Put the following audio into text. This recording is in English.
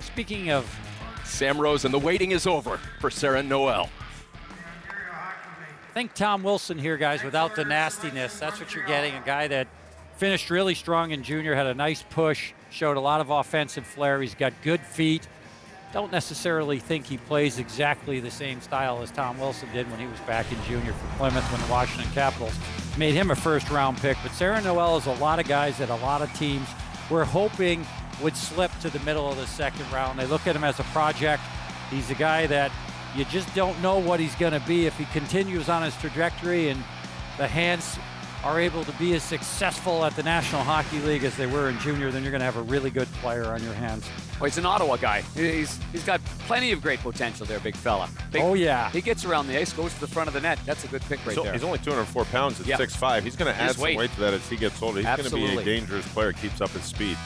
Speaking of Sam Rose, and the waiting is over for Sarah Noel. I think Tom Wilson here, guys, without the nastiness. That's what you're getting. A guy that finished really strong in junior, had a nice push, showed a lot of offensive flair. He's got good feet. Don't necessarily think he plays exactly the same style as Tom Wilson did when he was back in junior for Plymouth when the Washington Capitals made him a first-round pick. But Sarah Noel is a lot of guys that a lot of teams were hoping would slip to the middle of the second round. They look at him as a project. He's a guy that you just don't know what he's going to be. If he continues on his trajectory and the hands are able to be as successful at the National Hockey League as they were in junior, then you're going to have a really good player on your hands. Well, he's an Ottawa guy. He's got plenty of great potential there, big fella. Oh, yeah. He gets around the ice, goes to the front of the net. That's a good pick right there. He's only 204 pounds at 6'5". He's going to add some weight to that as he gets older. He's going to be a dangerous player, keeps up his speed.